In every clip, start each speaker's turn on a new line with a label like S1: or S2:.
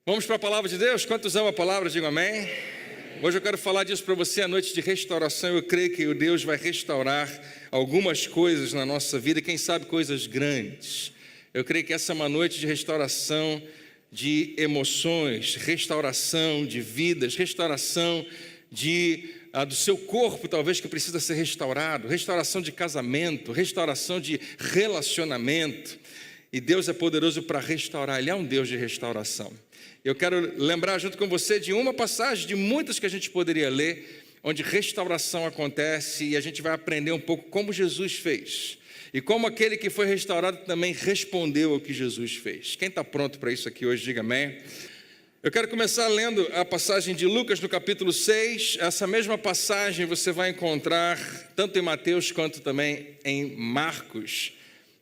S1: Vamos para a palavra de Deus? Quantos amam a palavra? Digam amém. Hoje eu quero falar disso para você, a noite de restauração. Eu creio que Deus vai restaurar algumas coisas na nossa vida, quem sabe coisas grandes. Eu creio que essa é uma noite de restauração de emoções, restauração de vidas, restauração do seu corpo, talvez, que precisa ser restaurado, restauração de casamento, restauração de relacionamento. E Deus é poderoso para restaurar, Ele é um Deus de restauração. Eu quero lembrar junto com você de uma passagem, de muitas que a gente poderia ler, onde restauração acontece e a gente vai aprender um pouco como Jesus fez. E como aquele que foi restaurado também respondeu ao que Jesus fez. Quem está pronto para isso aqui hoje, diga amém. Eu quero começar lendo a passagem de Lucas no capítulo 6. Essa mesma passagem você vai encontrar tanto em Mateus quanto também em Marcos.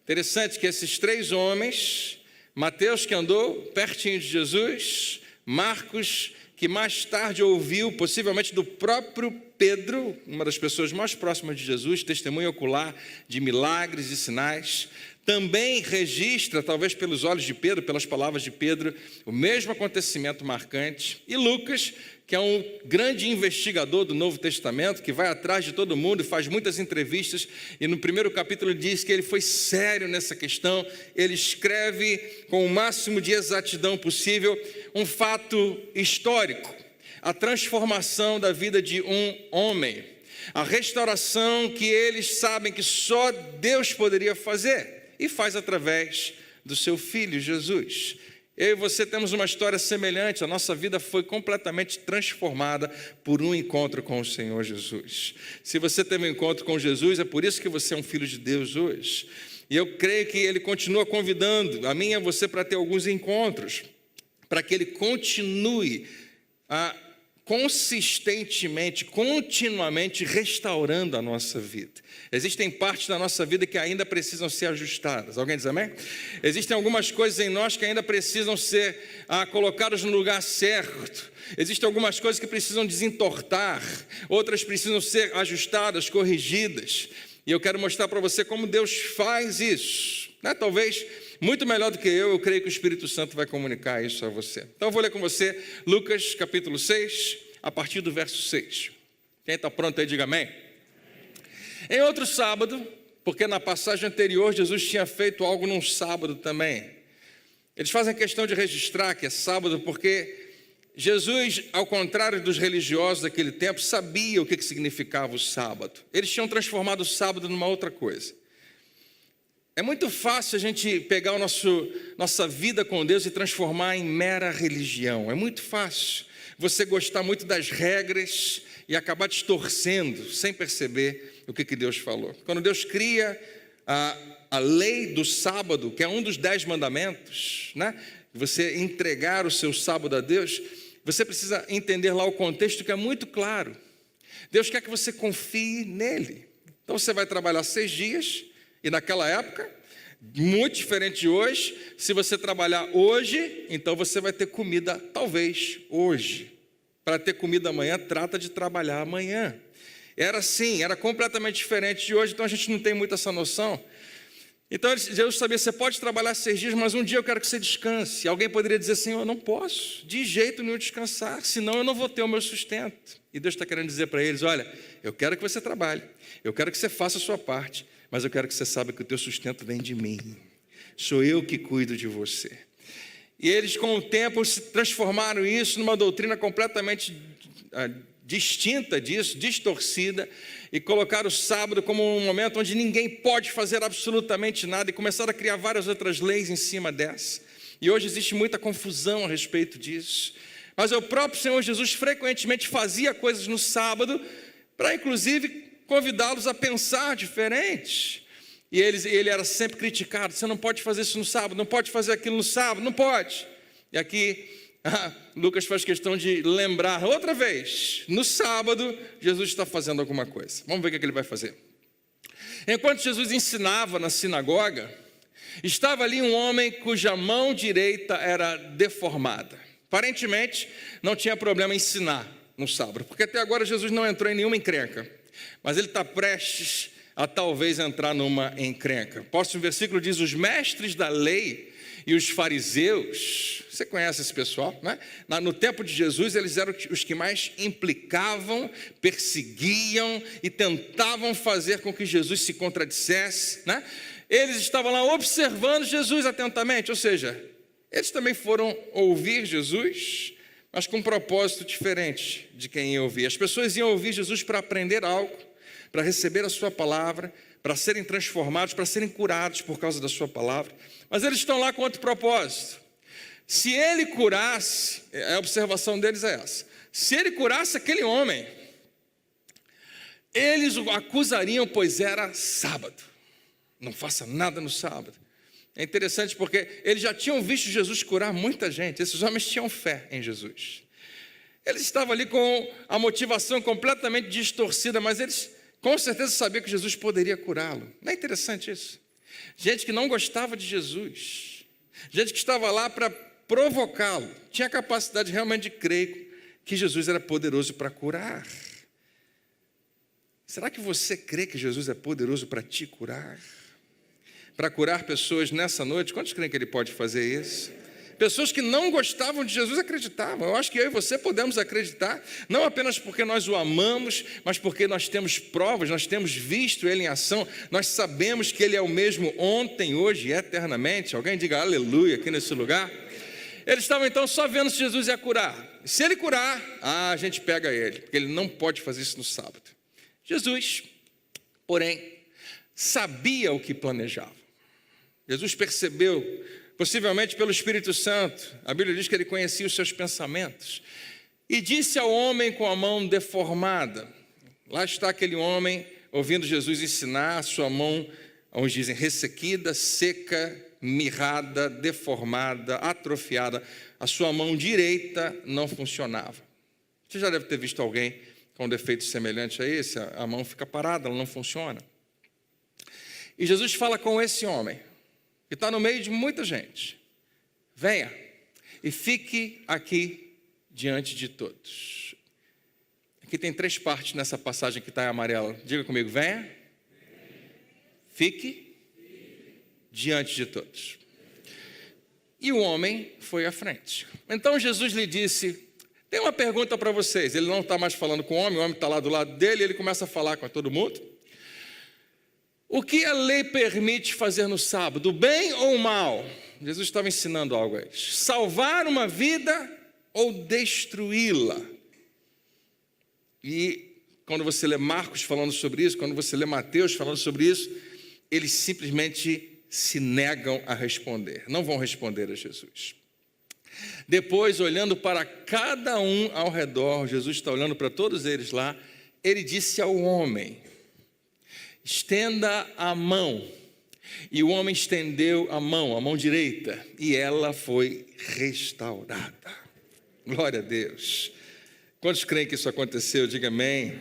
S1: Interessante que esses três homens, Mateus, que andou pertinho de Jesus, Marcos, que mais tarde ouviu, possivelmente do próprio Pedro, uma das pessoas mais próximas de Jesus, testemunha ocular de milagres e sinais, também registra, talvez pelos olhos de Pedro, pelas palavras de Pedro, o mesmo acontecimento marcante. E Lucas, que é um grande investigador do Novo Testamento, que vai atrás de todo mundo e faz muitas entrevistas, e no primeiro capítulo ele diz que ele foi sério nessa questão, ele escreve com o máximo de exatidão possível um fato histórico, a transformação da vida de um homem, a restauração que eles sabem que só Deus poderia fazer, e faz através do seu Filho Jesus. Eu e você temos uma história semelhante, a nossa vida foi completamente transformada por um encontro com o Senhor Jesus. Se você teve um encontro com Jesus, é por isso que você é um filho de Deus hoje. E eu creio que Ele continua convidando a mim e a você para ter alguns encontros, para que Ele continue consistentemente, continuamente restaurando a nossa vida. Existem partes da nossa vida que ainda precisam ser ajustadas. Alguém diz amém? Existem algumas coisas em nós que ainda precisam ser colocadas no lugar certo. Existem algumas coisas que precisam desentortar, outras precisam ser ajustadas, corrigidas. E eu quero mostrar para você como Deus faz isso. Talvez muito melhor do que eu creio que o Espírito Santo vai comunicar isso a você. Então eu vou ler com você Lucas capítulo 6, a partir do verso 6. Quem está pronto aí, diga amém. Em outro sábado, porque na passagem anterior Jesus tinha feito algo num sábado também. Eles fazem questão de registrar que é sábado porque Jesus, ao contrário dos religiosos daquele tempo, sabia o que significava o sábado. Eles tinham transformado o sábado numa outra coisa. É muito fácil a gente pegar nossa vida com Deus e transformar em mera religião. É muito fácil você gostar muito das regras e acabar distorcendo, sem perceber o que Deus falou. Quando Deus cria a lei do sábado, que é um dos 10 mandamentos, você entregar o seu sábado a Deus, você precisa entender lá o contexto que é muito claro. Deus quer que você confie nele. Então você vai trabalhar 6 dias, e naquela época, muito diferente de hoje, se você trabalhar hoje, então você vai ter comida talvez hoje. Para ter comida amanhã, trata de trabalhar amanhã. Era assim, era completamente diferente de hoje, então a gente não tem muito essa noção. Então Jesus sabia, você pode trabalhar 6 dias, mas um dia eu quero que você descanse. Alguém poderia dizer, Senhor, eu não posso de jeito nenhum descansar, senão eu não vou ter o meu sustento. E Deus está querendo dizer para eles, olha, eu quero que você trabalhe, eu quero que você faça a sua parte, mas eu quero que você saiba que o teu sustento vem de mim. Sou eu que cuido de você. E eles, com o tempo, se transformaram isso numa doutrina completamente distinta disso, distorcida, e colocaram o sábado como um momento onde ninguém pode fazer absolutamente nada, e começaram a criar várias outras leis em cima dessa. E hoje existe muita confusão a respeito disso. Mas o próprio Senhor Jesus frequentemente fazia coisas no sábado, para inclusive convidá-los a pensar diferente. E ele era sempre criticado, você não pode fazer isso no sábado, não pode fazer aquilo no sábado, não pode. E aqui Lucas faz questão de lembrar outra vez, no sábado Jesus está fazendo alguma coisa. Vamos ver o que ele vai fazer. Enquanto Jesus ensinava na sinagoga, estava ali um homem cuja mão direita era deformada. Aparentemente não tinha problema em ensinar no sábado, porque até agora Jesus não entrou em nenhuma encrenca. Mas ele está prestes a talvez entrar numa encrenca. O próximo versículo diz, os mestres da lei e os fariseus, você conhece esse pessoal, né? No tempo de Jesus, eles eram os que mais implicavam, perseguiam e tentavam fazer com que Jesus se contradissesse, né? Eles estavam lá observando Jesus atentamente, ou seja, eles também foram ouvir Jesus, mas com um propósito diferente de quem ia ouvir. As pessoas iam ouvir Jesus para aprender algo, para receber a sua palavra, para serem transformados, para serem curados por causa da sua palavra. Mas eles estão lá com outro propósito. Se ele curasse, a observação deles é essa, se ele curasse aquele homem, eles o acusariam, pois era sábado. Não faça nada no sábado. É interessante porque eles já tinham visto Jesus curar muita gente. Esses homens tinham fé em Jesus. Eles estavam ali com a motivação completamente distorcida, mas eles com certeza sabiam que Jesus poderia curá-lo. Não é interessante isso? Gente que não gostava de Jesus, gente que estava lá para provocá-lo, tinha a capacidade realmente de crer que Jesus era poderoso para curar. Será que você crê que Jesus é poderoso para te curar? Para curar pessoas nessa noite? Quantos creem que ele pode fazer isso? Pessoas que não gostavam de Jesus acreditavam. Eu acho que eu e você podemos acreditar, não apenas porque nós o amamos, mas porque nós temos provas, nós temos visto ele em ação, nós sabemos que ele é o mesmo ontem, hoje e eternamente. Alguém diga aleluia aqui nesse lugar. Eles estavam então só vendo se Jesus ia curar. Se ele curar, a gente pega ele, porque ele não pode fazer isso no sábado. Jesus, porém, sabia o que planejava. Jesus percebeu, possivelmente pelo Espírito Santo, a Bíblia diz que ele conhecia os seus pensamentos, e disse ao homem com a mão deformada, lá está aquele homem ouvindo Jesus ensinar, a sua mão, uns dizem ressequida, seca, mirrada, deformada, atrofiada, a sua mão direita não funcionava. Você já deve ter visto alguém com um defeito semelhante a esse, a mão fica parada, ela não funciona. E Jesus fala com esse homem, que está no meio de muita gente. Venha e fique aqui diante de todos. Aqui tem 3 partes nessa passagem que está em amarelo. Diga comigo, venha, fique diante de todos. E o homem foi à frente. Então Jesus lhe disse, tem uma pergunta para vocês. Ele não está mais falando com o homem está lá do lado dele, ele começa a falar com todo mundo. O que a lei permite fazer no sábado, bem ou mal? Jesus estava ensinando algo a eles. Salvar uma vida ou destruí-la? E quando você lê Marcos falando sobre isso, quando você lê Mateus falando sobre isso, eles simplesmente se negam a responder. Não vão responder a Jesus. Depois, olhando para cada um ao redor, Jesus está olhando para todos eles lá, ele disse ao homem, estenda a mão. E o homem estendeu a mão direita, e ela foi restaurada. Glória a Deus. Quantos creem que isso aconteceu? Diga amém.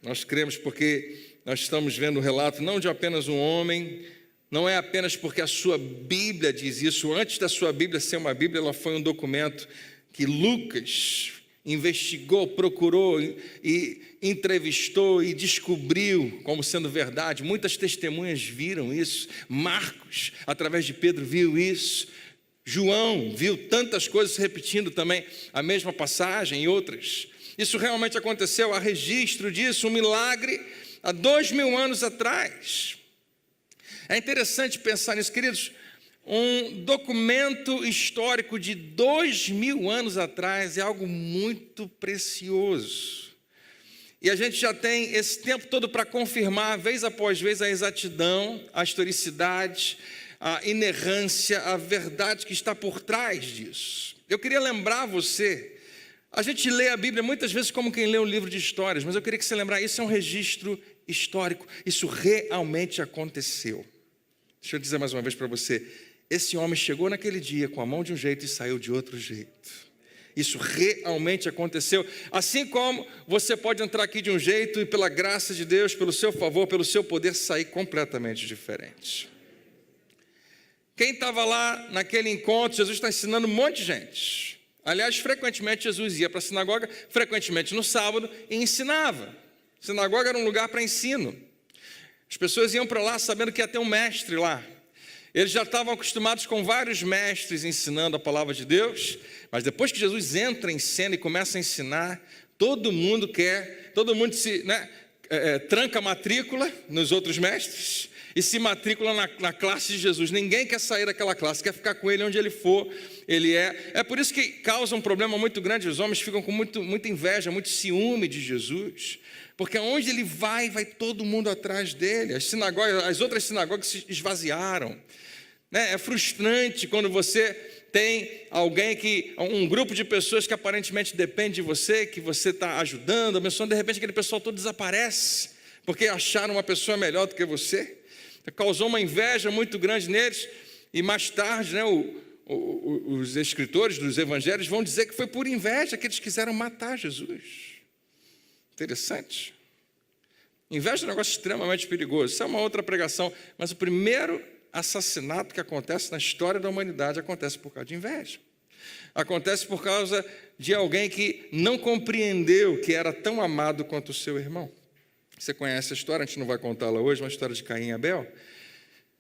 S1: Nós cremos porque nós estamos vendo o relato não de apenas um homem, não é apenas porque a sua Bíblia diz isso. Antes da sua Bíblia ser uma Bíblia, ela foi um documento que Lucas investigou, procurou e entrevistou e descobriu como sendo verdade. Muitas testemunhas viram isso. Marcos, através de Pedro, viu isso. João viu tantas coisas repetindo também a mesma passagem e outras. Isso realmente aconteceu, há registro disso, um milagre há 2000 anos atrás. É interessante pensar nisso, queridos. Um documento histórico de 2000 anos atrás é algo muito precioso. E a gente já tem esse tempo todo para confirmar, vez após vez, a exatidão, a historicidade, a inerrância, a verdade que está por trás disso. Eu queria lembrar você, a gente lê a Bíblia muitas vezes como quem lê um livro de histórias, mas eu queria que você lembrasse, isso é um registro histórico, isso realmente aconteceu. Deixa eu dizer mais uma vez para você, esse homem chegou naquele dia com a mão de um jeito e saiu de outro jeito. Isso realmente aconteceu. Assim como você pode entrar aqui de um jeito e pela graça de Deus, pelo seu favor, pelo seu poder, sair completamente diferente. Quem estava lá naquele encontro, Jesus está ensinando um monte de gente. Aliás, frequentemente Jesus ia para a sinagoga, frequentemente no sábado, e ensinava. A sinagoga era um lugar para ensino. As pessoas iam para lá sabendo que ia ter um mestre lá. Eles já estavam acostumados com vários mestres ensinando a palavra de Deus, mas depois que Jesus entra em cena e começa a ensinar, todo mundo se tranca a matrícula nos outros mestres e se matricula na classe de Jesus. Ninguém quer sair daquela classe, quer ficar com ele onde ele for. É por isso que causa um problema muito grande. Os homens ficam com muita inveja, muito ciúme de Jesus, porque onde ele vai todo mundo atrás dele. As outras sinagogas se esvaziaram. É frustrante quando você tem um grupo de pessoas que aparentemente depende de você, que você está ajudando, abençoando, de repente aquele pessoal todo desaparece, porque acharam uma pessoa melhor do que você. Causou uma inveja muito grande neles, e mais tarde, os escritores dos evangelhos vão dizer que foi por inveja que eles quiseram matar Jesus. Interessante. Inveja é um negócio extremamente perigoso. Isso é uma outra pregação, mas o primeiro assassinato que acontece na história da humanidade acontece por causa de inveja. Acontece por causa de alguém que não compreendeu que era tão amado quanto o seu irmão. Você conhece a história, a gente não vai contá-la hoje, uma história de Caim e Abel.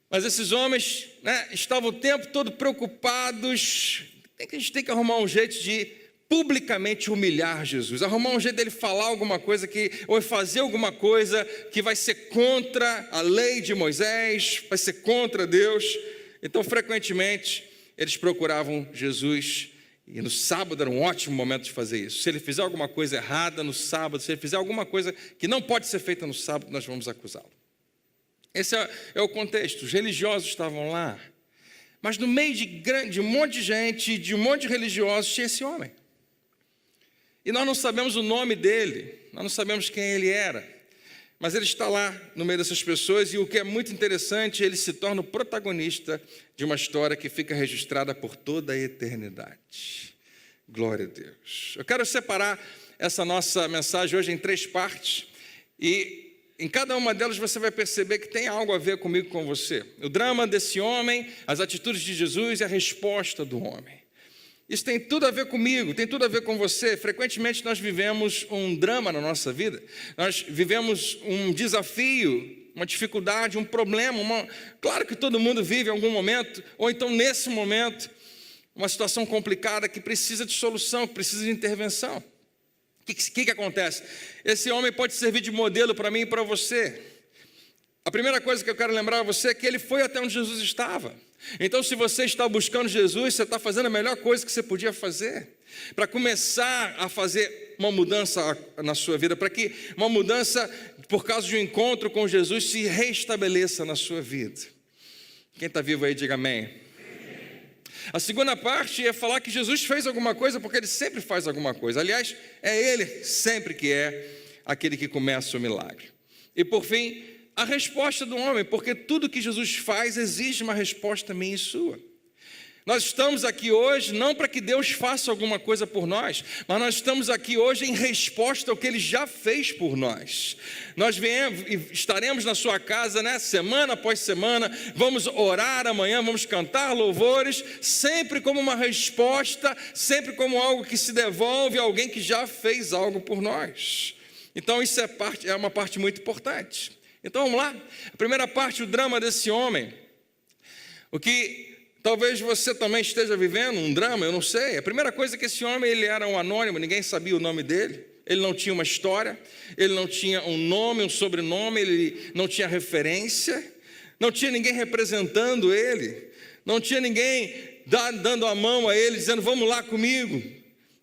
S1: Mas esses homens estavam o tempo todo preocupados. A gente tem que arrumar um jeito de publicamente humilhar Jesus, arrumar um jeito dele falar alguma coisa ou fazer alguma coisa que vai ser contra a lei de Moisés, vai ser contra Deus. Então, frequentemente, eles procuravam Jesus, e no sábado era um ótimo momento de fazer isso. Se ele fizer alguma coisa errada no sábado, se ele fizer alguma coisa que não pode ser feita no sábado, nós vamos acusá-lo. Esse é o contexto. Os religiosos estavam lá, mas no meio de um monte de gente, de um monte de religiosos, tinha esse homem. E nós não sabemos o nome dele, nós não sabemos quem ele era, mas ele está lá no meio dessas pessoas, e o que é muito interessante, ele se torna o protagonista de uma história que fica registrada por toda a eternidade. Glória a Deus. Eu quero separar essa nossa mensagem hoje em 3 partes, e em cada uma delas você vai perceber que tem algo a ver comigo, com você. O drama desse homem, as atitudes de Jesus e a resposta do homem. Isso tem tudo a ver comigo, tem tudo a ver com você. Frequentemente nós vivemos um drama na nossa vida. Nós vivemos um desafio, uma dificuldade, um problema. Claro que todo mundo vive em algum momento, ou então nesse momento, uma situação complicada que precisa de solução, que precisa de intervenção. O que acontece? Esse homem pode servir de modelo para mim e para você. A primeira coisa que eu quero lembrar a você é que ele foi até onde Jesus estava. Então, se você está buscando Jesus, você está fazendo a melhor coisa que você podia fazer, para começar a fazer uma mudança na sua vida, para que uma mudança, por causa de um encontro com Jesus, se restabeleça na sua vida. Quem está vivo aí, diga amém. A segunda parte é falar que Jesus fez alguma coisa, porque ele sempre faz alguma coisa. Aliás, é ele sempre que é aquele que começa o milagre. E por fim, a resposta do homem, porque tudo que Jesus faz exige uma resposta minha e sua. Nós estamos aqui hoje não para que Deus faça alguma coisa por nós, mas nós estamos aqui hoje em resposta ao que Ele já fez por nós. Nós estaremos na sua casa, semana após semana, vamos orar amanhã, vamos cantar louvores, sempre como uma resposta, sempre como algo que se devolve a alguém que já fez algo por nós. Então isso é uma parte muito importante. Então vamos lá, a primeira parte, o drama desse homem, o que talvez você também esteja vivendo, um drama, eu não sei. A primeira coisa é que esse homem, ele era um anônimo, ninguém sabia o nome dele, ele não tinha uma história, ele não tinha um nome, um sobrenome, ele não tinha referência, não tinha ninguém representando ele, não tinha ninguém dando a mão a ele, dizendo vamos lá comigo,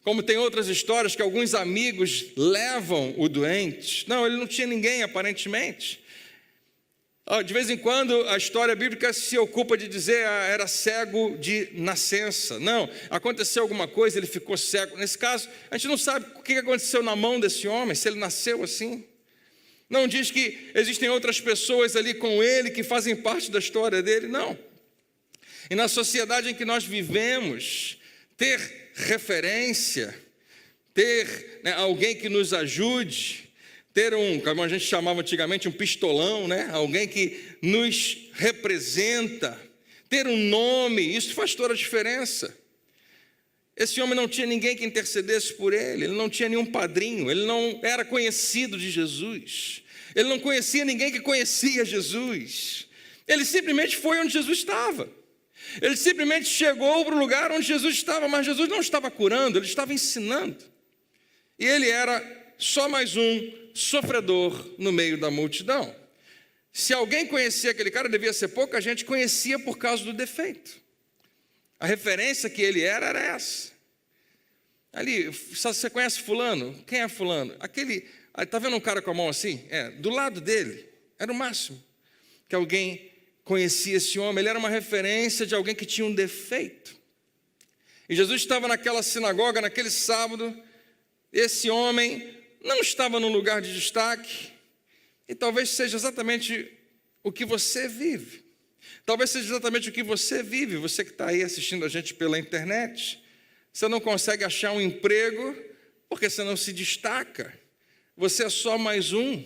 S1: como tem outras histórias que alguns amigos levam o doente. Não, ele não tinha ninguém aparentemente. De vez em quando a história bíblica se ocupa de dizer era cego de nascença. Não, aconteceu alguma coisa, ele ficou cego. Nesse caso, a gente não sabe o que aconteceu na mão desse homem, se ele nasceu assim. Não diz que existem outras pessoas ali com ele que fazem parte da história dele, não. E na sociedade em que nós vivemos, ter referência, ter alguém que nos ajude, ter como a gente chamava antigamente, um pistolão, alguém que nos representa, ter um nome, isso faz toda a diferença. Esse homem não tinha ninguém que intercedesse por ele não tinha nenhum padrinho, ele não era conhecido de Jesus, ele não conhecia ninguém que conhecia Jesus. Ele simplesmente foi onde Jesus estava. Ele simplesmente chegou para o lugar onde Jesus estava, mas Jesus não estava curando, ele estava ensinando. E ele era só mais um sofredor no meio da multidão. Se alguém conhecia aquele cara, devia ser pouca gente, conhecia por causa do defeito. A referência que ele era essa. Ali, você conhece fulano? Quem é fulano? Aquele, está vendo um cara com a mão assim? Do lado dele, era o máximo que alguém conhecia esse homem. Ele era uma referência de alguém que tinha um defeito. E Jesus estava naquela sinagoga, naquele sábado. Esse homem não estava num lugar de destaque. E talvez seja exatamente o que você vive. Talvez seja exatamente o que você vive, você que está aí assistindo a gente pela internet. Você não consegue achar um emprego porque você não se destaca. Você é só mais um.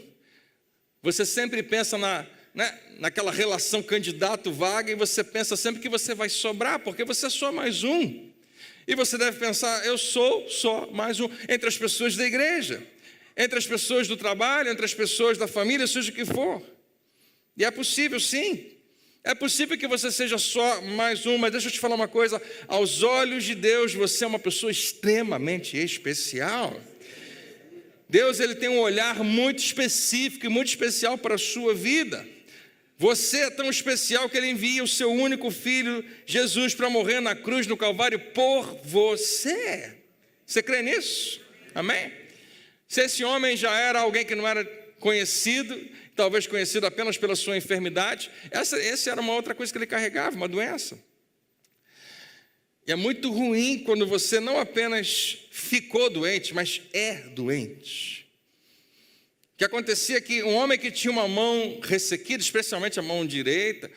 S1: Você sempre pensa naquela relação candidato-vaga e você pensa sempre que você vai sobrar porque você é só mais um. E você deve pensar, eu sou só mais um entre as pessoas da igreja, entre as pessoas do trabalho, entre as pessoas da família, seja o que for. E é possível, sim. É possível que você seja só mais um, mas deixa eu te falar uma coisa. Aos olhos de Deus, você é uma pessoa extremamente especial. Deus, ele tem um olhar muito específico e muito especial para a sua vida. Você é tão especial que ele envia o seu único filho, Jesus, para morrer na cruz, no Calvário, por você. Você crê nisso? Amém? Se esse homem já era alguém que não era conhecido, talvez conhecido apenas pela sua enfermidade, essa era uma outra coisa que ele carregava, uma doença. E é muito ruim quando você não apenas ficou doente, mas é doente. O que acontecia é que um homem que tinha uma mão ressequida, especialmente a mão direita,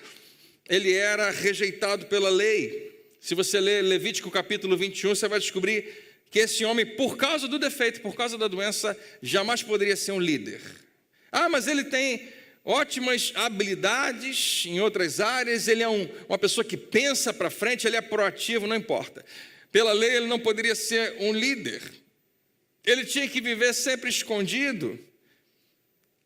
S1: ele era rejeitado pela lei. Se você ler Levítico capítulo 21, você vai descobrir que esse homem, por causa do defeito, por causa da doença, jamais poderia ser um líder. Mas ele tem ótimas habilidades em outras áreas, ele é uma pessoa que pensa para frente, ele é proativo, não importa. Pela lei ele não poderia ser um líder. Ele tinha que viver sempre escondido.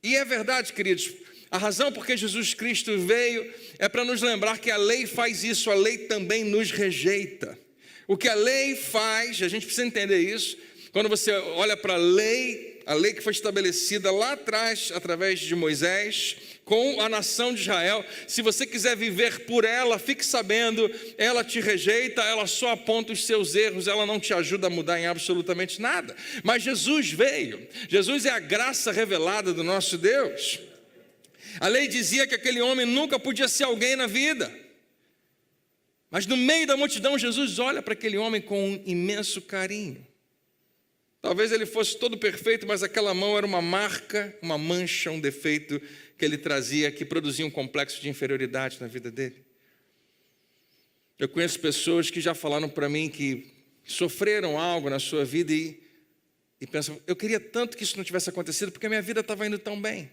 S1: E é verdade, queridos, a razão por que Jesus Cristo veio é para nos lembrar que a lei faz isso, a lei também nos rejeita. O que a lei faz, a gente precisa entender isso, quando você olha para a lei que foi estabelecida lá atrás, através de Moisés, com a nação de Israel, se você quiser viver por ela, fique sabendo, ela te rejeita, ela só aponta os seus erros, ela não te ajuda a mudar em absolutamente nada. Mas Jesus veio, Jesus é a graça revelada do nosso Deus. A lei dizia que aquele homem nunca podia ser alguém na vida. Mas no meio da multidão, Jesus olha para aquele homem com um imenso carinho. Talvez ele fosse todo perfeito, mas aquela mão era uma marca, uma mancha, um defeito que ele trazia, que produzia um complexo de inferioridade na vida dele. Eu conheço pessoas que já falaram para mim que sofreram algo na sua vida e pensam, eu queria tanto que isso não tivesse acontecido, porque a minha vida estava indo tão bem.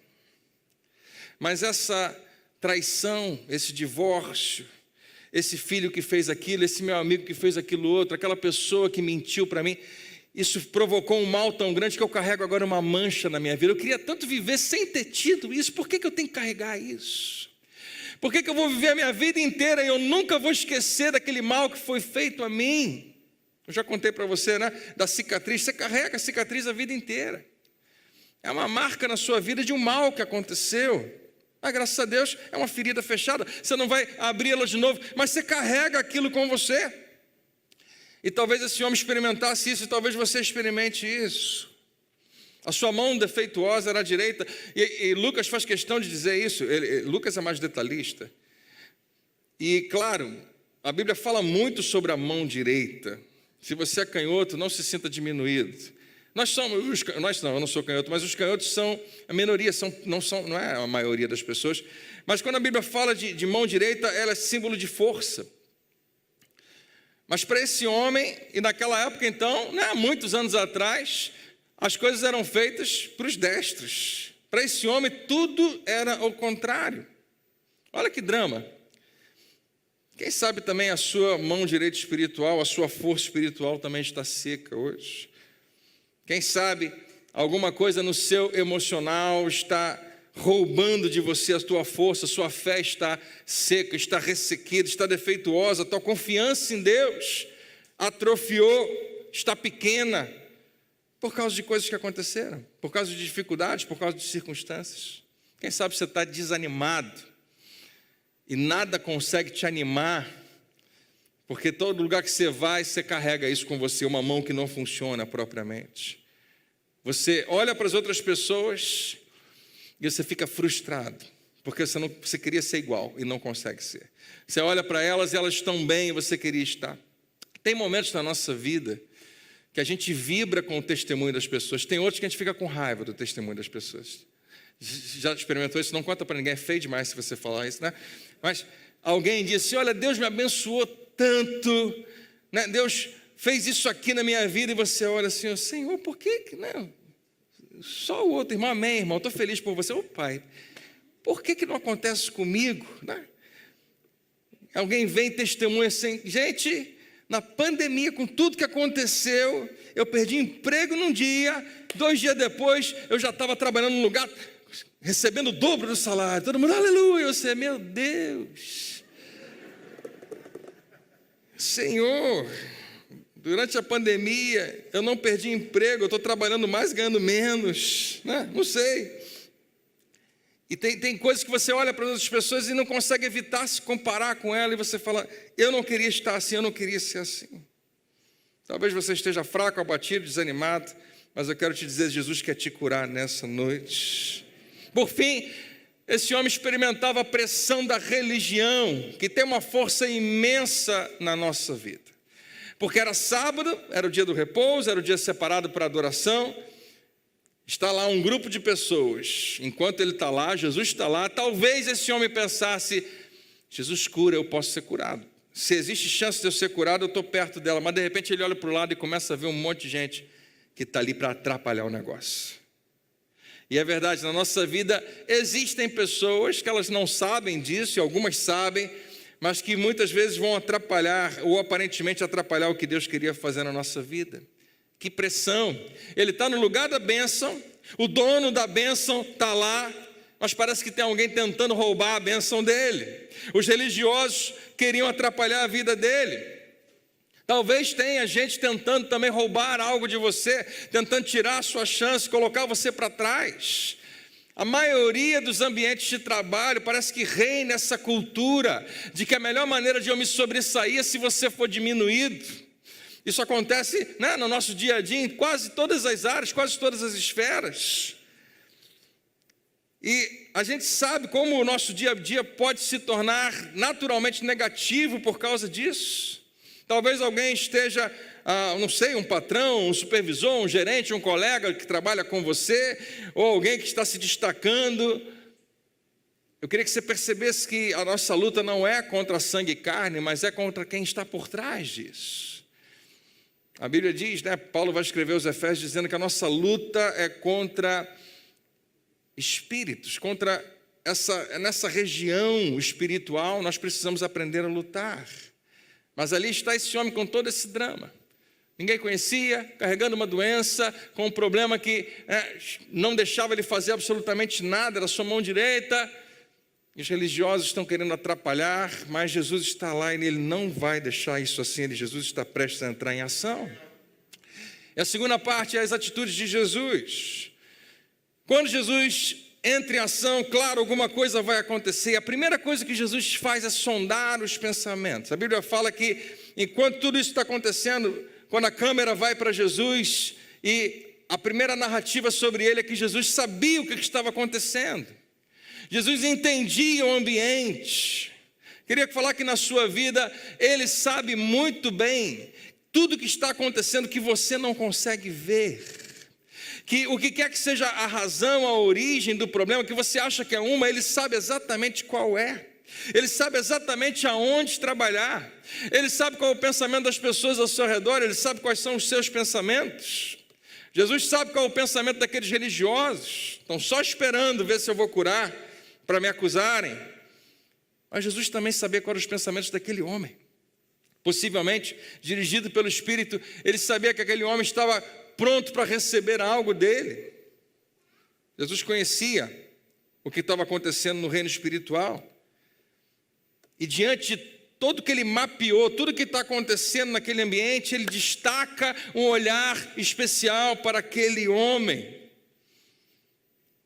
S1: Mas essa traição, esse divórcio, esse filho que fez aquilo, esse meu amigo que fez aquilo outro, aquela pessoa que mentiu para mim, isso provocou um mal tão grande que eu carrego agora uma mancha na minha vida. Eu queria tanto viver sem ter tido isso. Por que eu tenho que carregar isso? Por que eu vou viver a minha vida inteira e eu nunca vou esquecer daquele mal que foi feito a mim? Eu já contei para você, né? Da cicatriz. Você carrega a cicatriz a vida inteira. É uma marca na sua vida de um mal que aconteceu. Mas graças a Deus é uma ferida fechada. Você não vai abri-la de novo, mas você carrega aquilo com você. E talvez esse homem experimentasse isso, e talvez você experimente isso. A sua mão defeituosa era a direita, e Lucas faz questão de dizer isso. Lucas é mais detalhista. E claro, a Bíblia fala muito sobre a mão direita. Se você é canhoto, não se sinta diminuído. Eu não sou canhoto, mas os canhotos são a minoria, não é a maioria das pessoas. Mas quando a Bíblia fala de mão direita, ela é símbolo de força. Mas para esse homem, e naquela época então, há muitos anos atrás, as coisas eram feitas para os destros. Para esse homem, tudo era o contrário. Olha que drama. Quem sabe também a sua mão direita espiritual, a sua força espiritual também está seca hoje. Quem sabe alguma coisa no seu emocional está roubando de você a tua força, sua fé está seca, está ressequida, está defeituosa, a tua confiança em Deus atrofiou, está pequena, por causa de coisas que aconteceram, por causa de dificuldades, por causa de circunstâncias. Quem sabe você está desanimado e nada consegue te animar, porque todo lugar que você vai, você carrega isso com você, uma mão que não funciona propriamente. Você olha para as outras pessoas e você fica frustrado, porque você queria ser igual e não consegue ser. Você olha para elas e elas estão bem e você queria estar. Tem momentos na nossa vida que a gente vibra com o testemunho das pessoas. Tem outros que a gente fica com raiva do testemunho das pessoas. Já experimentou isso? Não conta para ninguém, é feio demais se você falar isso, né? Mas alguém disse, olha, Deus me abençoou tanto, né? Deus fez isso aqui na minha vida, e você olha assim, Senhor, por que não? Só o outro irmão, amém, irmão, estou feliz por você. Ô pai, por que não acontece comigo, né? Alguém vem e testemunha assim, gente, na pandemia, com tudo que aconteceu, eu perdi emprego num dia, 2 dias depois, eu já estava trabalhando num lugar, recebendo o dobro do salário. Todo mundo, aleluia. Você, meu Deus, Senhor, durante a pandemia, eu não perdi emprego, eu estou trabalhando mais, ganhando menos, né? Não sei. E tem coisas que você olha para as outras pessoas e não consegue evitar se comparar com ela, e você fala, eu não queria estar assim, eu não queria ser assim. Talvez você esteja fraco, abatido, desanimado, mas eu quero te dizer, Jesus quer te curar nessa noite. Por fim, esse homem experimentava a pressão da religião, que tem uma força imensa na nossa vida. Porque era sábado, era o dia do repouso, era o dia separado para adoração. Está lá um grupo de pessoas, enquanto ele está lá, Jesus está lá, talvez esse homem pensasse, Jesus cura, eu posso ser curado. Se existe chance de eu ser curado, eu estou perto dela, mas de repente ele olha para o lado e começa a ver um monte de gente que está ali para atrapalhar o negócio. E é verdade, na nossa vida existem pessoas que elas não sabem disso, e algumas sabem, mas que muitas vezes vão atrapalhar, ou aparentemente atrapalhar o que Deus queria fazer na nossa vida. Que pressão, ele está no lugar da bênção, o dono da bênção está lá, mas parece que tem alguém tentando roubar a bênção dele. Os religiosos queriam atrapalhar a vida dele. Talvez tenha gente tentando também roubar algo de você, tentando tirar a sua chance, colocar você para trás. A maioria dos ambientes de trabalho parece que reina essa cultura de que a melhor maneira de eu me sobressair é se você for diminuído. Isso acontece, né, no nosso dia a dia, em quase todas as áreas, quase todas as esferas. E a gente sabe como o nosso dia a dia pode se tornar naturalmente negativo por causa disso. Talvez alguém esteja, não sei, um patrão, um supervisor, um gerente, um colega que trabalha com você, ou alguém que está se destacando. Eu queria que você percebesse que a nossa luta não é contra sangue e carne, mas é contra quem está por trás disso. A Bíblia diz, né, Paulo vai escrever aos Efésios dizendo que a nossa luta é contra espíritos, nessa região espiritual nós precisamos aprender a lutar. Mas ali está esse homem com todo esse drama. Ninguém conhecia, carregando uma doença, com um problema que não deixava ele fazer absolutamente nada, era sua mão direita. Os religiosos estão querendo atrapalhar, mas Jesus está lá e ele não vai deixar isso assim. Jesus está prestes a entrar em ação. E a segunda parte é as atitudes de Jesus. Quando Jesus entra em ação, claro, alguma coisa vai acontecer. A primeira coisa que Jesus faz é sondar os pensamentos. A Bíblia fala que enquanto tudo isso está acontecendo, quando a câmera vai para Jesus, e a primeira narrativa sobre ele é que Jesus sabia o que estava acontecendo. Jesus entendia o ambiente. Queria falar que na sua vida, ele sabe muito bem tudo o que está acontecendo que você não consegue ver. Que o que quer que seja a razão, a origem do problema, que você acha que é uma, ele sabe exatamente qual é. Ele sabe exatamente aonde trabalhar. Ele sabe qual é o pensamento das pessoas ao seu redor, ele sabe quais são os seus pensamentos. Jesus sabe qual é o pensamento daqueles religiosos. Estão só esperando ver se eu vou curar, para me acusarem. Mas Jesus também sabia quais eram os pensamentos daquele homem. Possivelmente, dirigido pelo Espírito, ele sabia que aquele homem estava pronto para receber algo dele. Jesus conhecia o que estava acontecendo no reino espiritual. E diante de tudo que ele mapeou, tudo que está acontecendo naquele ambiente, ele destaca um olhar especial para aquele homem.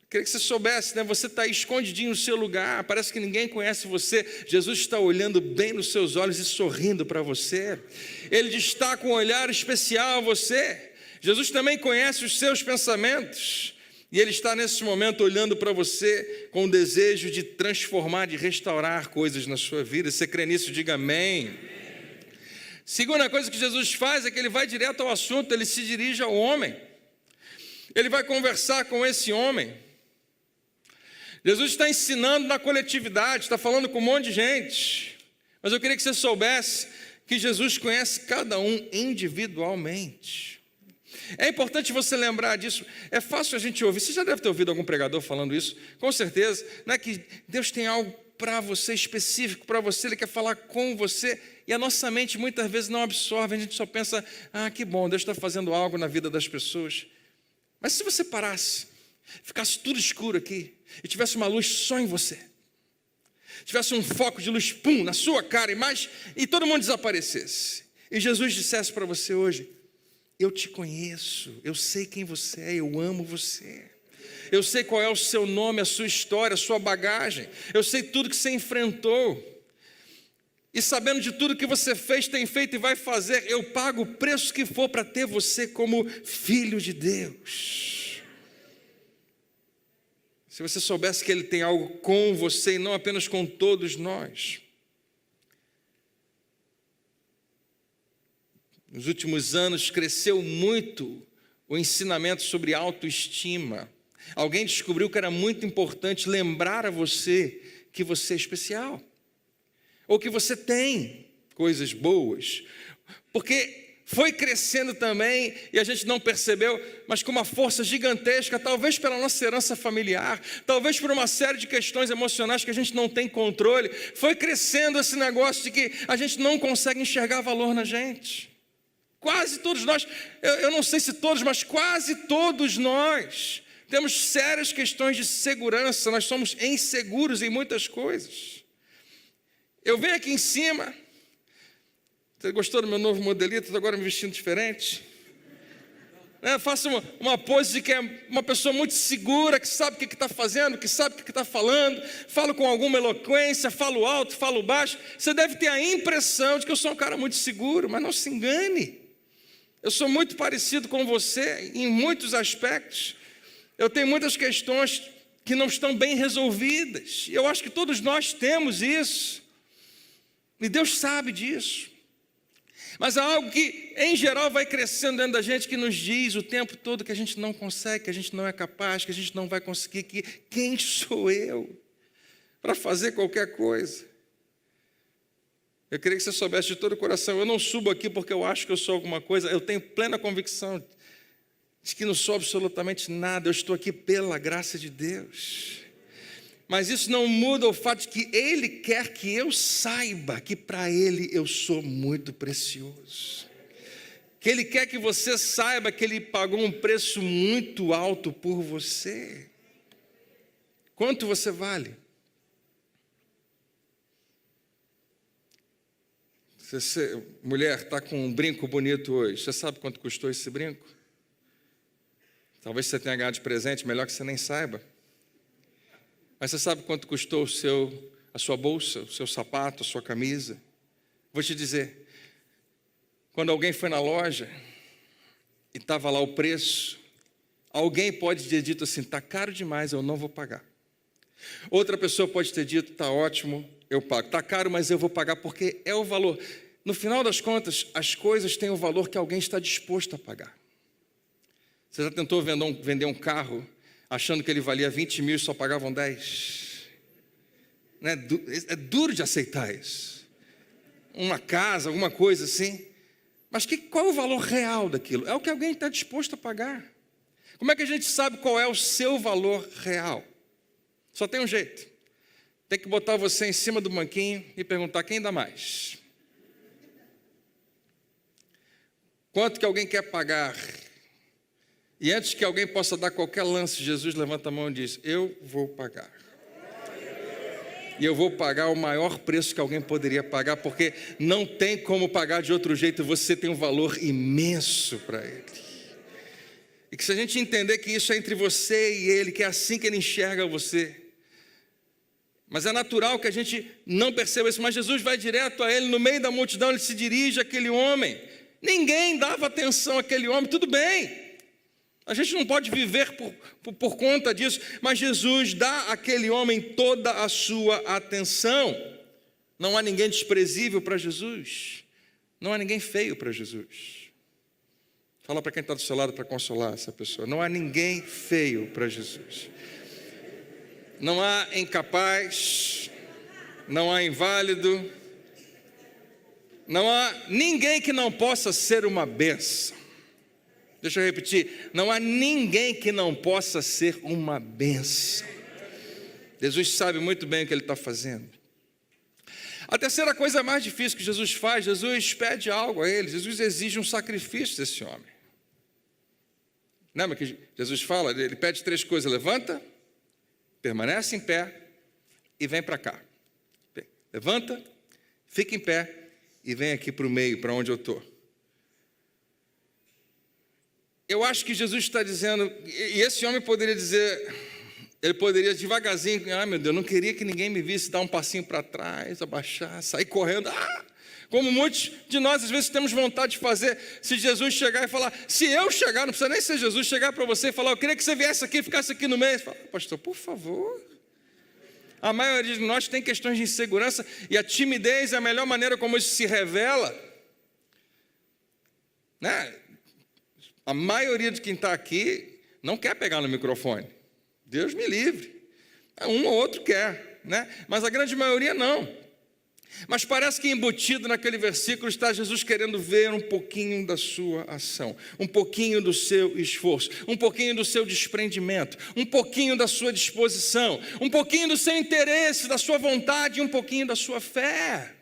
S1: Queria que você soubesse, né? Você está aí escondidinho no seu lugar, parece que ninguém conhece você. Jesus está olhando bem nos seus olhos e sorrindo para você. Ele destaca um olhar especial a você. Jesus também conhece os seus pensamentos. E Ele está nesse momento olhando para você com o desejo de transformar, de restaurar coisas na sua vida. Você crê nisso? Diga amém. Segunda coisa que Jesus faz é que Ele vai direto ao assunto, Ele se dirige ao homem. Ele vai conversar com esse homem. Jesus está ensinando na coletividade, está falando com um monte de gente. Mas eu queria que você soubesse que Jesus conhece cada um individualmente. É importante você lembrar disso. É fácil a gente ouvir. Você já deve ter ouvido algum pregador falando isso, com certeza. Não é que Deus tem algo para você, específico para você, Ele quer falar com você. E a nossa mente muitas vezes não absorve. A gente só pensa, que bom, Deus está fazendo algo na vida das pessoas. Mas se você parasse, ficasse tudo escuro aqui, e tivesse uma luz só em você, tivesse um foco de luz, pum, na sua cara, e todo mundo desaparecesse, e Jesus dissesse para você hoje: eu te conheço, eu sei quem você é, eu amo você, eu sei qual é o seu nome, a sua história, a sua bagagem, eu sei tudo que você enfrentou, e sabendo de tudo que você fez, tem feito e vai fazer, eu pago o preço que for para ter você como filho de Deus. Se você soubesse que Ele tem algo com você e não apenas com todos nós. Nos últimos anos cresceu muito o ensinamento sobre autoestima. Alguém descobriu que era muito importante lembrar a você que você é especial. Ou que você tem coisas boas. Porque foi crescendo também, e a gente não percebeu, mas com uma força gigantesca, talvez pela nossa herança familiar, talvez por uma série de questões emocionais que a gente não tem controle, foi crescendo esse negócio de que a gente não consegue enxergar valor na gente. Quase todos nós, eu não sei se todos, mas quase todos nós temos sérias questões de segurança, nós somos inseguros em muitas coisas. Eu venho aqui em cima. Você gostou do meu novo modelito? Estou agora me vestindo diferente. Faço uma pose de que é uma pessoa muito segura, que sabe o que está fazendo, que sabe o que está falando. Falo com alguma eloquência, falo alto, falo baixo. Você deve ter a impressão de que eu sou um cara muito seguro, mas não se engane. Eu sou muito parecido com você em muitos aspectos. Eu tenho muitas questões que não estão bem resolvidas. Eu acho que todos nós temos isso. E Deus sabe disso. Mas há algo que, em geral, vai crescendo dentro da gente, que nos diz o tempo todo que a gente não consegue, que a gente não é capaz, que a gente não vai conseguir, que quem sou eu para fazer qualquer coisa? Eu queria que você soubesse de todo o coração, eu não subo aqui porque eu acho que eu sou alguma coisa, eu tenho plena convicção de que não sou absolutamente nada, eu estou aqui pela graça de Deus. Mas isso não muda o fato de que Ele quer que eu saiba que para Ele eu sou muito precioso. Que Ele quer que você saiba que Ele pagou um preço muito alto por você. Quanto você vale? Você, mulher, está com um brinco bonito hoje. Você sabe quanto custou esse brinco? Talvez você tenha ganhado de presente, melhor que você nem saiba. Mas você sabe quanto custou a sua bolsa, o seu sapato, a sua camisa? Vou te dizer, quando alguém foi na loja e estava lá o preço, alguém pode ter dito assim, está caro demais, eu não vou pagar. Outra pessoa pode ter dito, está ótimo, eu pago. Está caro, mas eu vou pagar porque é o valor. No final das contas, as coisas têm o valor que alguém está disposto a pagar. Você já tentou vender um carro achando que ele valia 20 mil e só pagavam 10? É duro de aceitar isso. Uma casa, alguma coisa assim. Mas qual é o valor real daquilo? É o que alguém está disposto a pagar. Como é que a gente sabe qual é o seu valor real? Só tem um jeito. Tem que botar você em cima do banquinho e perguntar quem dá mais. Quanto que alguém quer pagar? E antes que alguém possa dar qualquer lance, Jesus levanta a mão e diz, eu vou pagar. e eu vou pagar o maior preço que alguém poderia pagar, porque não tem como pagar de outro jeito, você tem um valor imenso para Ele. E que se a gente entender que isso é entre você e Ele, que é assim que Ele enxerga você, mas é natural que a gente não perceba isso, mas Jesus vai direto a Ele, no meio da multidão, Ele se dirige àquele homem, ninguém dava atenção àquele homem, tudo bem, a gente não pode viver por conta disso, mas Jesus dá àquele homem toda a sua atenção. Não há ninguém desprezível para Jesus, não há ninguém feio para Jesus. Fala para quem está do seu lado para consolar essa pessoa. Não há ninguém feio para Jesus. Não há incapaz, não há inválido, não há ninguém que não possa ser uma bênção. Deixa eu repetir, não há ninguém que não possa ser uma bênção. Jesus sabe muito bem o que Ele está fazendo. A terceira coisa mais difícil que Jesus faz, Jesus pede algo a ele, Jesus exige um sacrifício desse homem. Lembra que Jesus fala? Ele pede 3 coisas: levanta, permanece em pé e vem para cá. Levanta, fica em pé e vem aqui para o meio, para onde eu estou. Eu acho que Jesus está dizendo, e esse homem poderia dizer, ele poderia devagarzinho, meu Deus, não queria que ninguém me visse, dar um passinho para trás, abaixar, sair correndo, como muitos de nós às vezes temos vontade de fazer. Se Jesus chegar e falar, se eu chegar, não precisa nem ser Jesus, chegar para você e falar, eu queria que você viesse aqui, ficasse aqui no meio, você fala, pastor, por favor. A maioria de nós tem questões de insegurança, e a timidez é a melhor maneira como isso se revela, né? A maioria de quem está aqui não quer pegar no microfone. Deus me livre. Um ou outro quer, né? Mas a grande maioria não. Mas parece que embutido naquele versículo está Jesus querendo ver um pouquinho da sua ação, um pouquinho do seu esforço, um pouquinho do seu desprendimento, um pouquinho da sua disposição, um pouquinho do seu interesse, da sua vontade e um pouquinho da sua fé.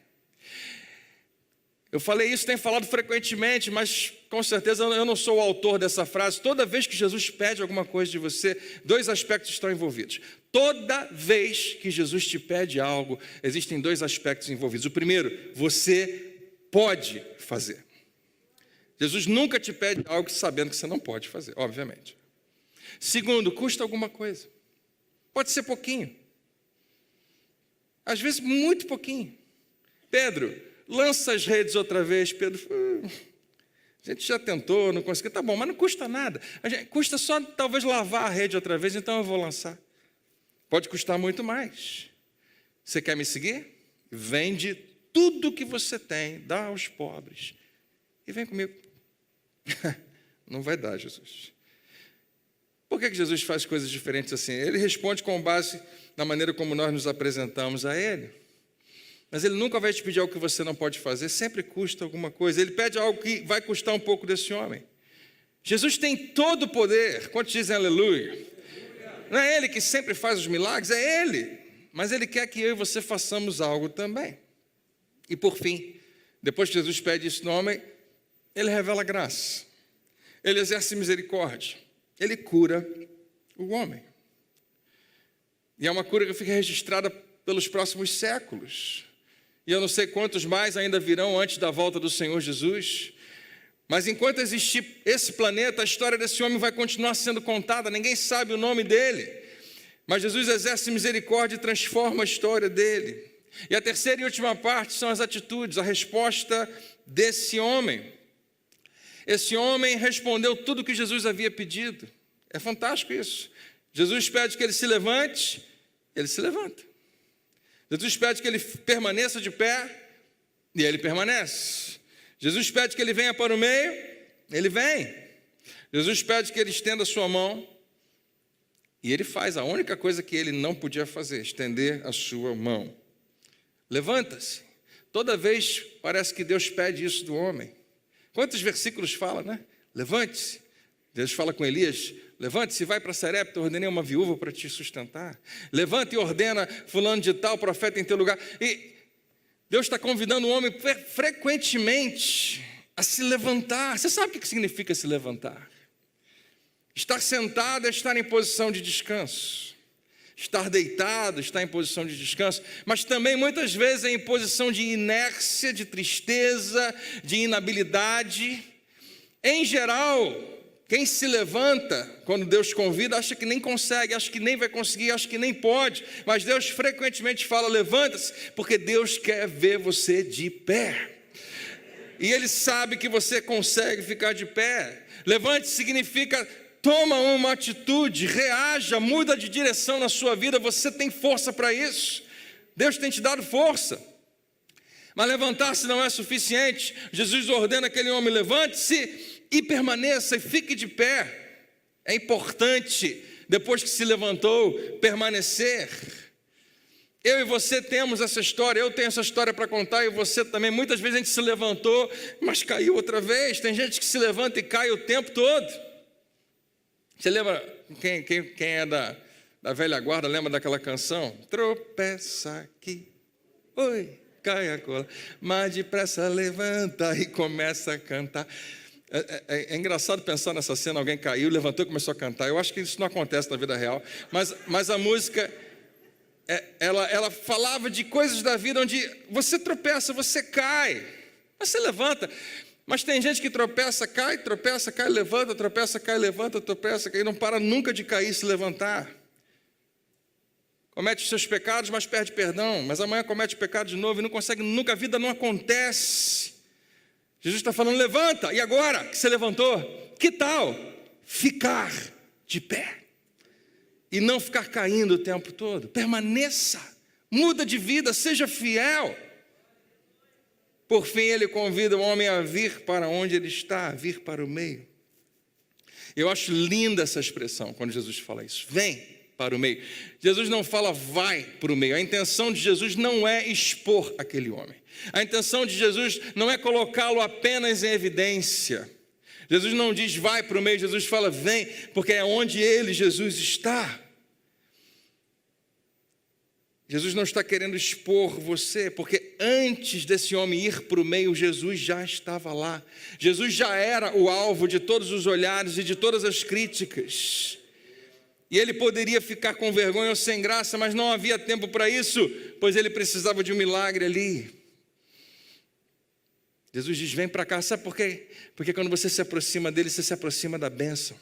S1: Eu falei isso, tenho falado frequentemente, mas com certeza eu não sou o autor dessa frase. Toda vez que Jesus pede alguma coisa de você, 2 aspectos estão envolvidos. Toda vez que Jesus te pede algo, existem 2 aspectos envolvidos. O primeiro, você pode fazer. Jesus nunca te pede algo sabendo que você não pode fazer, obviamente. Segundo, custa alguma coisa. Pode ser pouquinho. Às vezes, muito pouquinho. Pedro, lança as redes outra vez. Pedro, a gente já tentou, não conseguiu. Tá bom, mas não custa nada. Custa só talvez lavar a rede outra vez, então eu vou lançar. Pode custar muito mais. Você quer me seguir? Vende tudo que você tem, dá aos pobres e vem comigo. Não vai dar, Jesus. Por que Jesus faz coisas diferentes assim? Ele responde com base na maneira como nós nos apresentamos a Ele. Mas Ele nunca vai te pedir algo que você não pode fazer, sempre custa alguma coisa. Ele pede algo que vai custar um pouco desse homem. Jesus tem todo o poder. Quantos dizem aleluia? Não é Ele que sempre faz os milagres, é Ele. Mas Ele quer que eu e você façamos algo também. E por fim, depois que Jesus pede isso no homem, Ele revela graça. Ele exerce misericórdia. Ele cura o homem. E é uma cura que fica registrada pelos próximos séculos. E eu não sei quantos mais ainda virão antes da volta do Senhor Jesus. Mas enquanto existir esse planeta, a história desse homem vai continuar sendo contada. Ninguém sabe o nome dele. Mas Jesus exerce misericórdia e transforma a história dele. E a terceira e última parte são as atitudes, a resposta desse homem. Esse homem respondeu tudo o que Jesus havia pedido. É fantástico isso. Jesus pede que ele se levante, ele se levanta. Jesus pede que ele permaneça de pé, e ele permanece. Jesus pede que ele venha para o meio, ele vem. Jesus pede que ele estenda a sua mão, e ele faz a única coisa que ele não podia fazer, estender a sua mão. Levanta-se. Toda vez parece que Deus pede isso do homem. Quantos versículos fala, né? Levante-se. Deus fala com Elias, levante-se e vai para Sarepta, ordenei uma viúva para te sustentar. Levanta e ordena fulano de tal, profeta em teu lugar. E Deus está convidando o homem frequentemente a se levantar. Você sabe o que significa se levantar? Estar sentado é estar em posição de descanso. estar deitado, estar em posição de descanso, mas também muitas vezes é em posição de inércia, de tristeza, de inabilidade. Em geral, quem se levanta quando Deus convida, acha que nem consegue, acha que nem vai conseguir, acha que nem pode, mas Deus frequentemente fala, levanta-se, porque Deus quer ver você de pé. E Ele sabe que você consegue ficar de pé. Levante-se significa, toma uma atitude, reaja, muda de direção na sua vida, você tem força para isso. Deus tem te dado força. Mas levantar-se não é suficiente. Jesus ordena aquele homem, levante-se e permaneça e fique de pé. É importante, depois que se levantou, permanecer. Eu e você temos essa história, eu tenho essa história para contar e você também. Muitas vezes a gente se levantou, mas caiu outra vez. Tem gente que se levanta e cai o tempo todo. Você lembra, quem é da velha guarda, lembra daquela canção? Tropeça aqui, oi, cai a cola, mas depressa levanta e começa a cantar. É engraçado pensar nessa cena, alguém caiu, levantou e começou a cantar. Eu acho que isso não acontece na vida real, mas a música, ela falava de coisas da vida onde você tropeça, você cai, mas você levanta. Mas tem gente que tropeça, cai, levanta, tropeça, cai, levanta, tropeça, cai, e não para nunca de cair e se levantar. Comete os seus pecados, mas perde perdão, mas amanhã comete o pecado de novo e não consegue nunca, a vida não acontece. Jesus está falando, levanta, e agora que você levantou, que tal ficar de pé? E não ficar caindo o tempo todo, permaneça, muda de vida, seja fiel. Por fim, ele convida o homem a vir para onde ele está, a vir para o meio. Eu acho linda essa expressão, quando Jesus fala isso, vem para o meio. Jesus não fala vai para o meio, a intenção de Jesus não é expor aquele homem. A intenção de Jesus não é colocá-lo apenas em evidência. Jesus não diz vai para o meio, Jesus fala vem, porque é onde ele, Jesus, está. Jesus não está querendo expor você, porque antes desse homem ir para o meio, Jesus já estava lá. Jesus já era o alvo de todos os olhares e de todas as críticas. E ele poderia ficar com vergonha ou sem graça, mas não havia tempo para isso, pois ele precisava de um milagre ali. Jesus diz, vem para cá, sabe por quê? Porque quando você se aproxima dele, você se aproxima da bênção.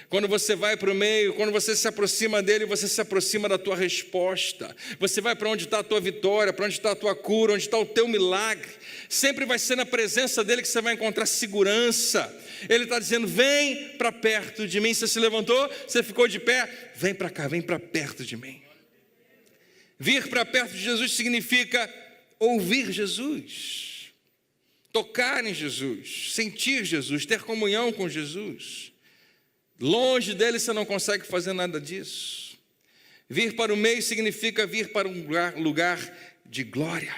S1: Quando você vai para o meio, quando você se aproxima dele, você se aproxima da tua resposta. Você vai para onde está a tua vitória, para onde está a tua cura, onde está o teu milagre. Sempre vai ser na presença dele que você vai encontrar segurança. Ele está dizendo, vem para perto de mim. Você se levantou, você ficou de pé, vem para cá, vem para perto de mim. Vir para perto de Jesus significa ouvir Jesus, tocar em Jesus, sentir Jesus, ter comunhão com Jesus. Longe dele você não consegue fazer nada disso. Vir para o meio significa vir para um lugar de glória.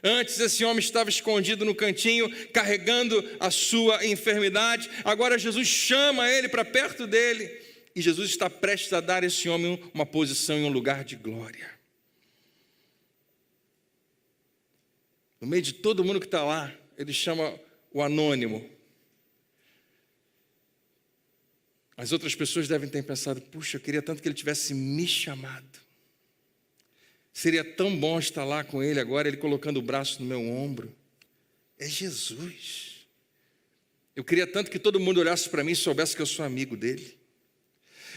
S1: Antes esse homem estava escondido no cantinho, carregando a sua enfermidade. Agora Jesus chama ele para perto dele. E Jesus está prestes a dar a esse homem uma posição em um lugar de glória. No meio de todo mundo que está lá, ele chama o anônimo. As outras pessoas devem ter pensado, puxa, eu queria tanto que ele tivesse me chamado. Seria tão bom estar lá com ele agora, ele colocando o braço no meu ombro. É Jesus. Eu queria tanto que todo mundo olhasse para mim e soubesse que eu sou amigo dele.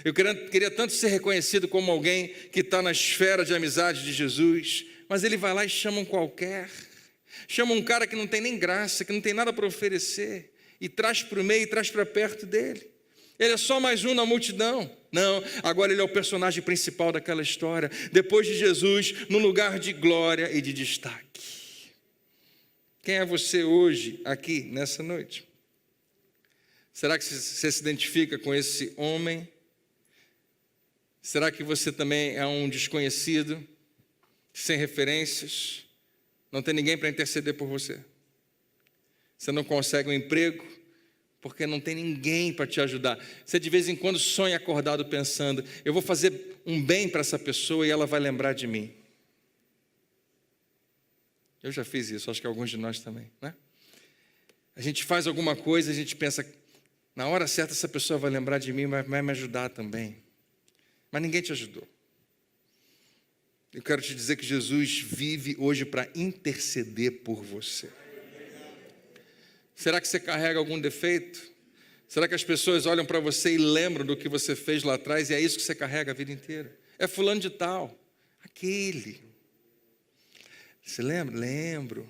S1: Eu queria tanto ser reconhecido como alguém que está na esfera de amizade de Jesus, mas ele vai lá e chama um qualquer. Chama um cara que não tem nem graça, que não tem nada para oferecer, e traz para o meio e traz para perto dele. Ele é só mais um na multidão. Não, agora ele é o personagem principal daquela história. Depois de Jesus, num lugar de glória e de destaque. Quem é você hoje, aqui, nessa noite? Será que você se identifica com esse homem? Será que você também é um desconhecido, sem referências? Não tem ninguém para interceder por você? Você não consegue um emprego? Porque não tem ninguém para te ajudar. Você de vez em quando sonha acordado pensando, eu vou fazer um bem para essa pessoa e ela vai lembrar de mim. Eu já fiz isso, acho que alguns de nós também, né? A gente faz alguma coisa, a gente pensa, na hora certa essa pessoa vai lembrar de mim, vai me ajudar também. Mas ninguém te ajudou. Eu quero te dizer que Jesus vive hoje para interceder por você. Será que você carrega algum defeito? Será que as pessoas olham para você e lembram do que você fez lá atrás e é isso que você carrega a vida inteira? É fulano de tal, aquele. Você lembra? Lembro.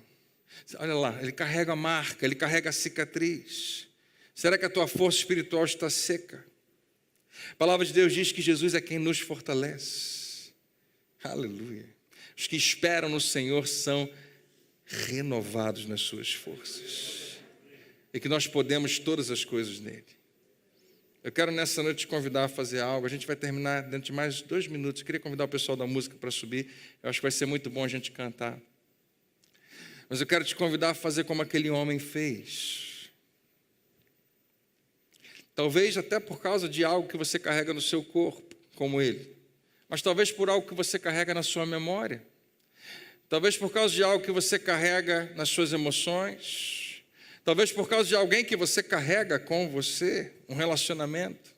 S1: Olha lá, ele carrega a marca, ele carrega a cicatriz. Será que a tua força espiritual está seca? A palavra de Deus diz que Jesus é quem nos fortalece. Aleluia. Os que esperam no Senhor são renovados nas suas forças. E que nós podemos todas as coisas nele. Eu quero nessa noite te convidar a fazer algo. A gente vai terminar dentro de mais 2 minutos. Eu queria convidar o pessoal da música para subir. Eu acho que vai ser muito bom a gente cantar. Mas eu quero te convidar a fazer como aquele homem fez. Talvez até por causa de algo que você carrega no seu corpo, como ele. Mas talvez por algo que você carrega na sua memória. Talvez por causa de algo que você carrega nas suas emoções. Talvez por causa de alguém que você carrega com você, um relacionamento.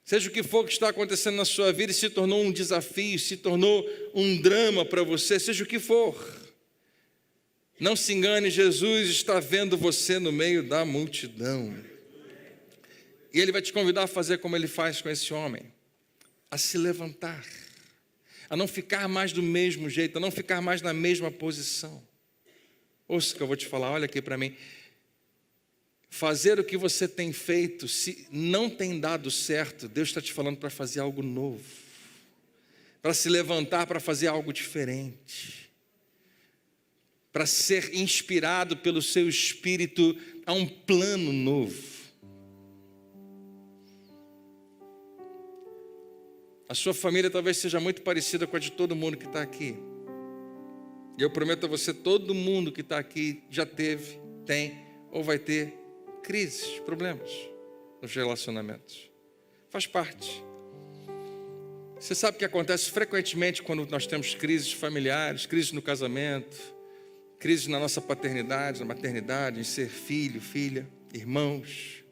S1: Seja o que for que está acontecendo na sua vida e se tornou um desafio, se tornou um drama para você, seja o que for. Não se engane, Jesus está vendo você no meio da multidão. E Ele vai te convidar a fazer como Ele faz com esse homem. A se levantar. A não ficar mais do mesmo jeito, a não ficar mais na mesma posição. Ouça o que eu vou te falar, olha aqui para mim. Fazer o que você tem feito, se não tem dado certo, Deus está te falando para fazer algo novo. Para se levantar, para fazer algo diferente. Para ser inspirado pelo seu Espírito a um plano novo. A sua família talvez seja muito parecida com a de todo mundo que está aqui. E eu prometo a você, todo mundo que está aqui já teve, tem ou vai ter crises, problemas nos relacionamentos. Faz parte. Você sabe o que acontece frequentemente quando nós temos crises familiares, crises no casamento, crises na nossa paternidade, na maternidade, em ser filho, filha, irmãos.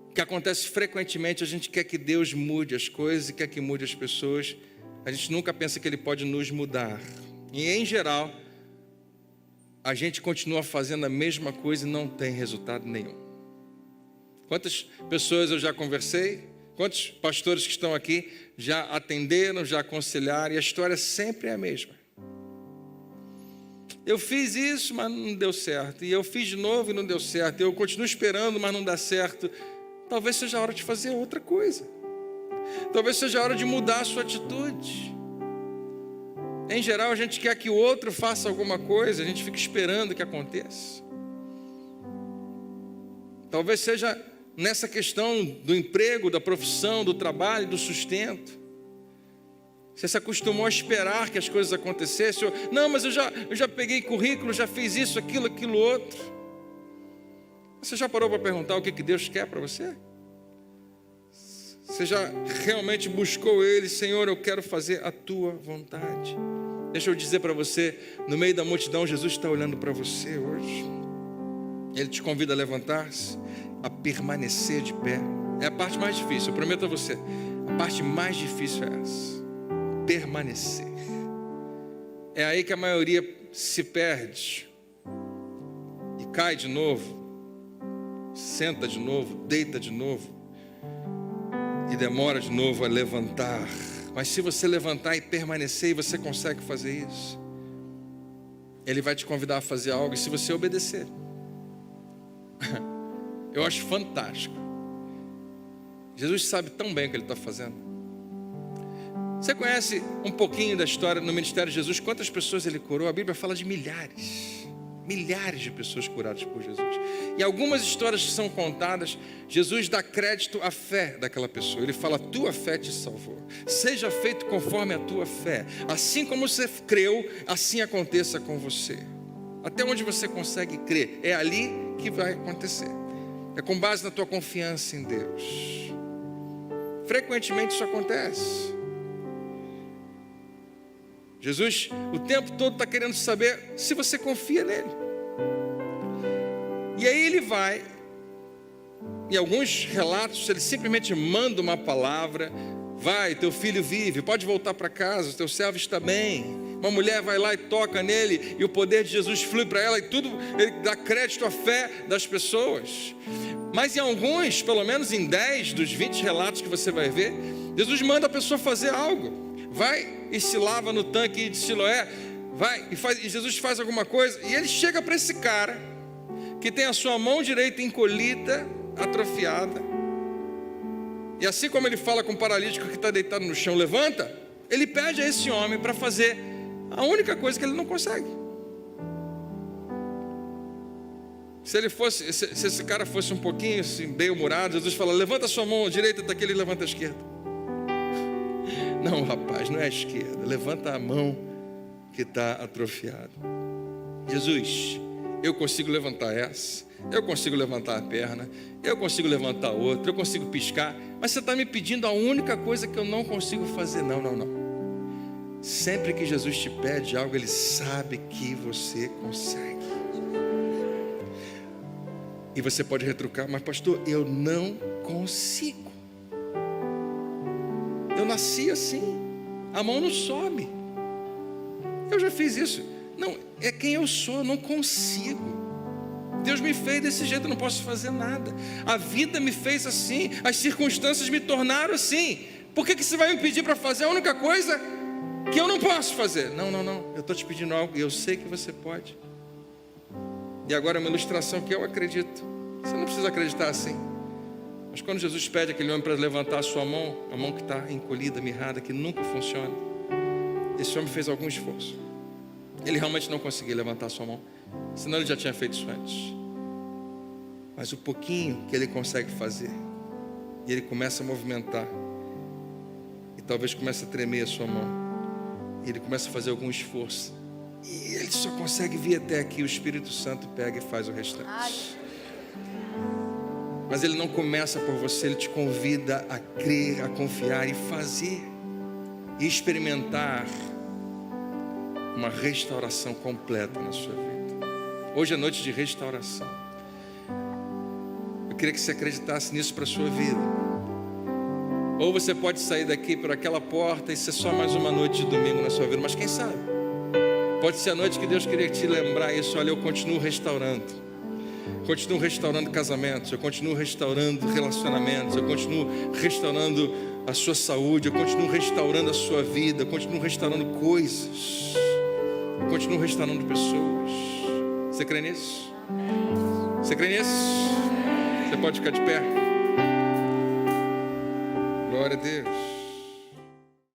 S1: O que acontece frequentemente, a gente quer que Deus mude as coisas e quer que mude as pessoas. A gente nunca pensa que Ele pode nos mudar. E em geral, a gente continua fazendo a mesma coisa e não tem resultado nenhum. Quantas pessoas eu já conversei, quantos pastores que estão aqui já atenderam, já aconselharam, e a história sempre é a mesma. Eu fiz isso, mas não deu certo. E eu fiz de novo e não deu certo. Eu continuo esperando, mas não dá certo. Talvez seja a hora de fazer outra coisa. Talvez seja a hora de mudar a sua atitude. Em geral, a gente quer que o outro faça alguma coisa, a gente fica esperando que aconteça. Talvez seja nessa questão do emprego, da profissão, do trabalho, do sustento. Você se acostumou a esperar que as coisas acontecessem. Não, mas eu já peguei currículo, já fiz isso, aquilo outro. Você já parou para perguntar o que Deus quer para você? Você já realmente buscou Ele? Senhor, eu quero fazer a Tua vontade. Deixa eu dizer para você, no meio da multidão, Jesus está olhando para você hoje. Ele te convida a levantar-se, a permanecer de pé. É a parte mais difícil, eu prometo a você. A parte mais difícil é essa. Permanecer. É aí que a maioria se perde. E cai de novo. Senta de novo, deita de novo. E demora de novo a levantar. Mas se você levantar e permanecer, e você consegue fazer isso, Ele vai te convidar a fazer algo, e se você obedecer, eu acho fantástico. Jesus sabe tão bem o que Ele está fazendo. Você conhece um pouquinho da história no ministério de Jesus? Quantas pessoas Ele curou? A Bíblia fala de milhares de pessoas curadas por Jesus. E algumas histórias que são contadas, Jesus dá crédito à fé daquela pessoa. Ele fala, tua fé te salvou. Seja feito conforme a tua fé. Assim como você creu, assim aconteça com você. Até onde você consegue crer, é ali que vai acontecer. É com base na tua confiança em Deus. Frequentemente isso acontece. Jesus, o tempo todo está querendo saber se você confia nele. E aí ele vai, em alguns relatos, ele simplesmente manda uma palavra, vai, teu filho vive, pode voltar para casa, teu servo está bem. Uma mulher vai lá e toca nele, e o poder de Jesus flui para ela, e tudo, ele dá crédito à fé das pessoas. Mas em alguns, pelo menos em 10 dos 20 relatos que você vai ver, Jesus manda a pessoa fazer algo. Vai e se lava no tanque de Siloé, vai e Jesus faz alguma coisa, e ele chega para esse cara, que tem a sua mão direita encolhida, atrofiada. E assim como ele fala com o paralítico que está deitado no chão, levanta, ele pede a esse homem para fazer a única coisa que ele não consegue. Se esse cara fosse um pouquinho assim, bem-humorado, Jesus fala, levanta a sua mão direita daquele e levanta a esquerda. Não, rapaz, não é a esquerda, levanta a mão que está atrofiada. Jesus, eu consigo levantar essa, eu consigo levantar a perna, eu consigo levantar outra, eu consigo piscar, mas você está me pedindo a única coisa que eu não consigo fazer. Não. Sempre que Jesus te pede algo, Ele sabe que você consegue. E você pode retrucar, mas pastor, eu não consigo. Eu nasci assim, a mão não sobe. Eu já fiz isso. Não, é quem eu sou, eu não consigo. Deus me fez desse jeito, eu não posso fazer nada. A vida me fez assim, as circunstâncias me tornaram assim. Por que você vai me pedir para fazer a única coisa que eu não posso fazer? Não, eu estou te pedindo algo e eu sei que você pode. E agora uma ilustração que eu acredito. Você não precisa acreditar assim. Mas quando Jesus pede aquele homem para levantar a sua mão, a mão que está encolhida, mirrada, que nunca funciona, esse homem fez algum esforço. Ele realmente não conseguia levantar a sua mão, senão ele já tinha feito isso antes. Mas o pouquinho que ele consegue fazer, e ele começa a movimentar, e talvez comece a tremer a sua mão, e ele começa a fazer algum esforço, e ele só consegue vir até aqui. O Espírito Santo pega e faz o restante. Mas ele não começa por você, ele te convida a crer, a confiar e fazer, e experimentar uma restauração completa na sua vida. Hoje é noite de restauração. Eu queria que você acreditasse nisso para a sua vida. Ou você pode sair daqui por aquela porta e ser só mais uma noite de domingo na sua vida, mas quem sabe? Pode ser a noite que Deus queria te lembrar isso. Olha, eu continuo restaurando. Continuo restaurando casamentos, eu continuo restaurando relacionamentos, eu continuo restaurando a sua saúde, eu continuo restaurando a sua vida, eu continuo restaurando coisas, eu continuo restaurando pessoas. Você crê nisso? Você crê nisso? Você pode ficar de pé? Glória a Deus.